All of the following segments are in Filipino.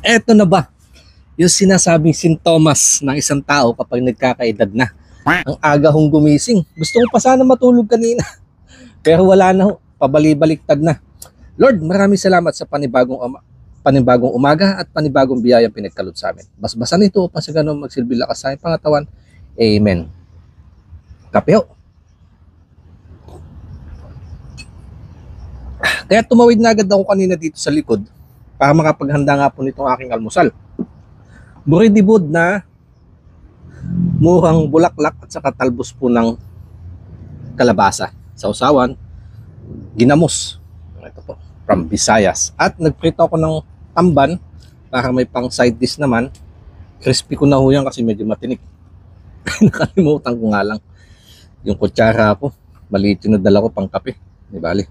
Eto na ba yung sinasabing sintomas ng isang tao kapag nagkakaedad na? Ang aga hong gumising. Gusto ko pa sana matulog kanina. Pero wala na ho. Pabali-baliktad na. Lord, maraming salamat sa panibagong umaga at panibagong biyayang pinagkaloob sa amin. Basbasan ito upang sa ganun magsilbi lakas sa aming pangatawan. Amen. Kape ho. Kaya tumawid na agad ako kanina dito sa likod para makapaghanda nga po nitong aking almusal. Buridibod na muhang bulaklak at saka talbos po ng kalabasa. Sausawan, ginamos. Ito po, from Visayas. At nagprito ako ng tamban para may pang side dish naman. Crispy ko na ho yan kasi medyo matinik. Nakalimutan ko nga lang. Yung kutsara ko, maliit yung nadala ko pang kape. Di bali.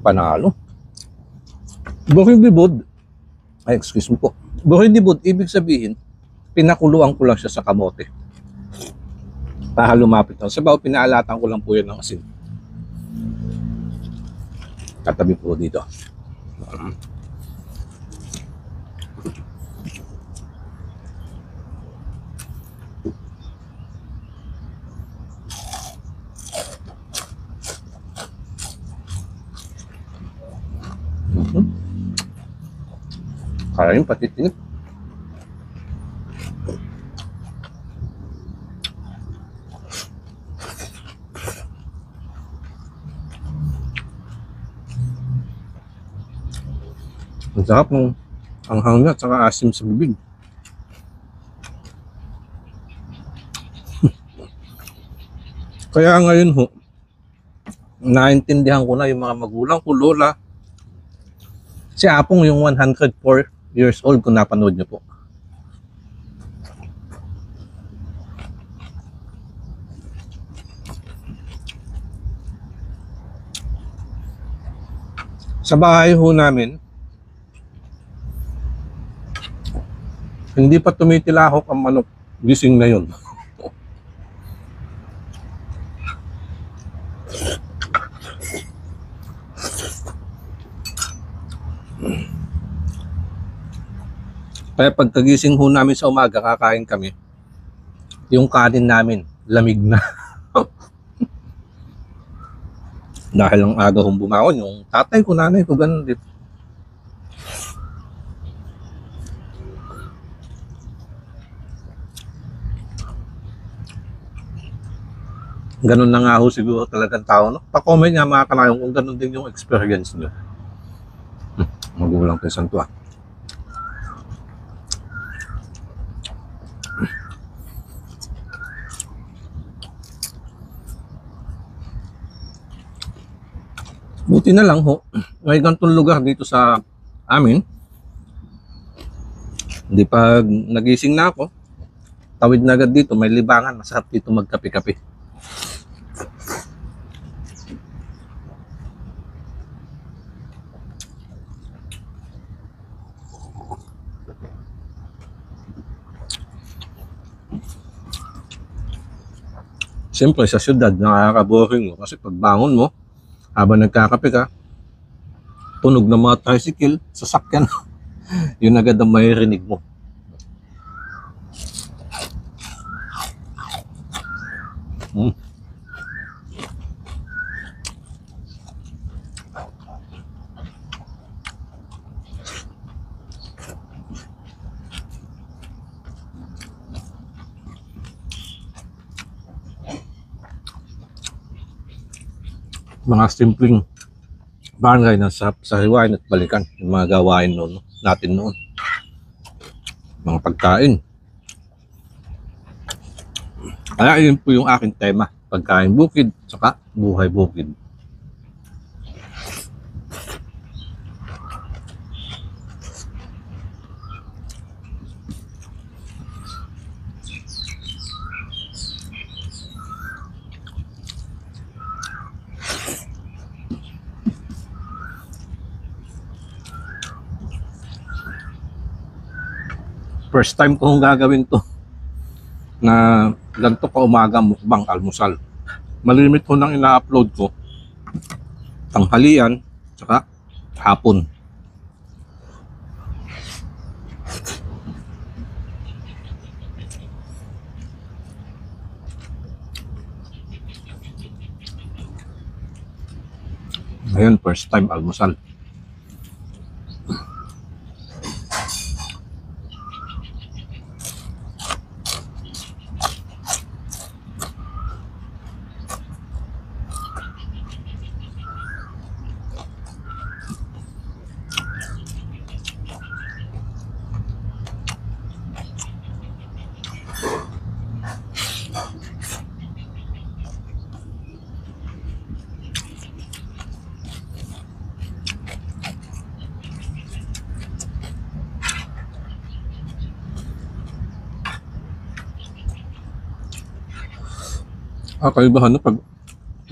Panalo. Buridibod. Ay, excuse me po. Buridibod, ibig sabihin, pinakuluan ko lang siya sa kamote. Para lumapit lang. Sabaw, pinaalatan ko lang po yan ng asin. Katabi po dito. Kaya yung pati tinik. Ang sarap ng anghang niya at saka asim sa bibig. Kaya ngayon ho, naintindihan ko na yung mga magulang ko, lola. Si Apong yung 104 years old kung napanood niyo po. Sa bahay ho namin, hindi pa tumitilahok ang manok, gising na yun. Kaya pagkagising ho namin sa umaga, kakain kami, yung kanin namin, lamig na. Dahil ang aga hong bumaon, yung tatay ko, nanay ko, ganun din. Ganun na nga ho siguro talagang tao, no? Pa-comment nga mga kanayong kung ganun din yung experience nyo. Magulang tayo santo ah. Buti na lang ho, may ganitong lugar dito sa amin. Hindi pag nagising na ako, tawid na agad dito, may libangan, masarap dito magkape-kape. Siyempre sa syudad, nakaka-boring mo kasi pagbangon mo, habang nagkakape ka, tunog ng mga tricycle, sasakyan, yun agad ang maririnig mo. Mga simpleng bagay na sa sariwain at balikan, yung mga gawain noon, natin noon. Mga pagkain. Kaya yun po yung aking tema, pagkain bukid, saka buhay bukid. First time kong gagawin to. na ganito ka umaga mukbang almusal. Malimit ko nang ina-upload ko tanghalian tsaka hapon. Ngayon, first time almusal. Kaibahan no pag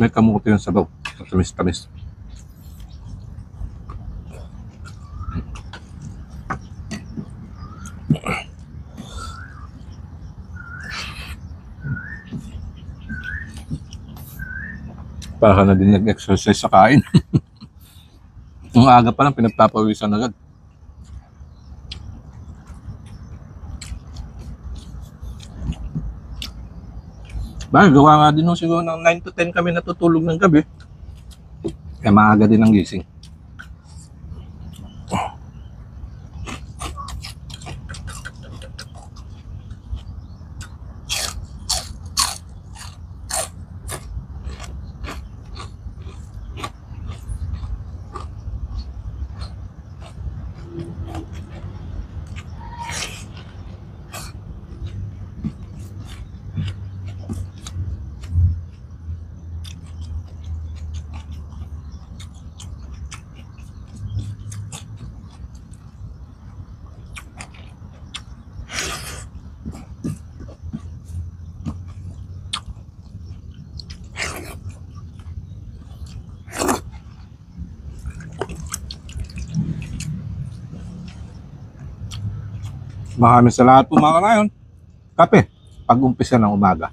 may kamuti ng sabaw. Tamis-tamis. Para na din nag-exercise sa kain. Ang aga pa lang pinagpapawisan agad. Bakit gawa nga din nung siguro ng 9 to 10 kami natutulog ng gabi. Kaya maaga din ang gising. Maraming salamat po mga kanayon. Kape, pag-umpisa ng umaga.